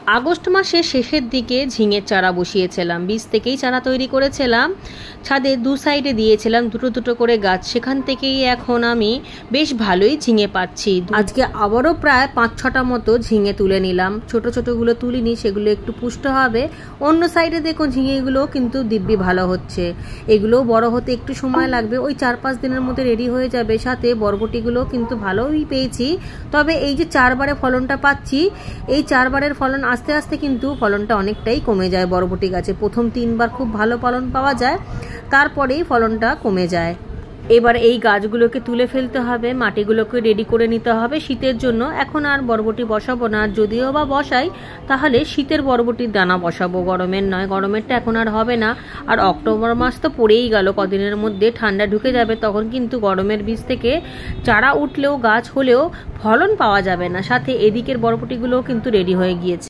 August মাসের শেষের দিকে ঝিঙের চারা বসিয়েছিলাম, বীজ থেকেই চারা তৈরি করেছিলাম, ছাদে দু সাইডে দিয়েছিলাম দুটো দুটো করে গাছ, সেখান থেকেই এখন আমি বেশ ভালোই ঝিঙে পাচ্ছি। আজকে আবারও প্রায় 5-6টা মতো ঝিঙে তুলে নিলাম, ছোট ছোটগুলো তুলিনি, সেগুলো একটু পুষ্ট হবে। অন্য সাইডে দেখুন ঝিঙেগুলো কিন্তু দিব্যি ভালো হচ্ছে, এগুলো বড় হতে একটু সময় লাগবে, ওই 4-5 দিনের মধ্যে রেডি হয়ে যাবে। সাথে বরবটিগুলো কিন্তু ভালোই পেয়েছি, তবে এই যে 4বারে ফলনটা পাচ্ছি, এই 4বারের ফলন আস্তে আস্তে কিন্তু ফলনটা অনেকটাই কমে যায় বরবটি গাছে। প্রথম 3বার খুব ভালো ফলন পাওয়া যায়, তারপরেই ফলনটা কমে যায়। এবার এই গাছগুলোকে তুলে ফেলতে হবে, মাটিগুলোকে রেডি করে নিতে হবে শীতের জন্য। এখন আর বরবটি বসাবো না, যদিও বা বসাই তাহলে শীতের বরবটির দানা বসাবো, গরমের নয়। গরমেরটা এখন আর হবে না। আর অক্টোবর মাস তো পড়েই গেল, কদিনের মধ্যে ঠান্ডা ঢুকে যাবে, তখন কিন্তু গরমের বীজ থেকে চারা উঠলেও গাছ হলেও ফলন পাওয়া যাবে না। সাথে এদিকের বরবটিগুলোও কিন্তু রেডি হয়ে গিয়েছে।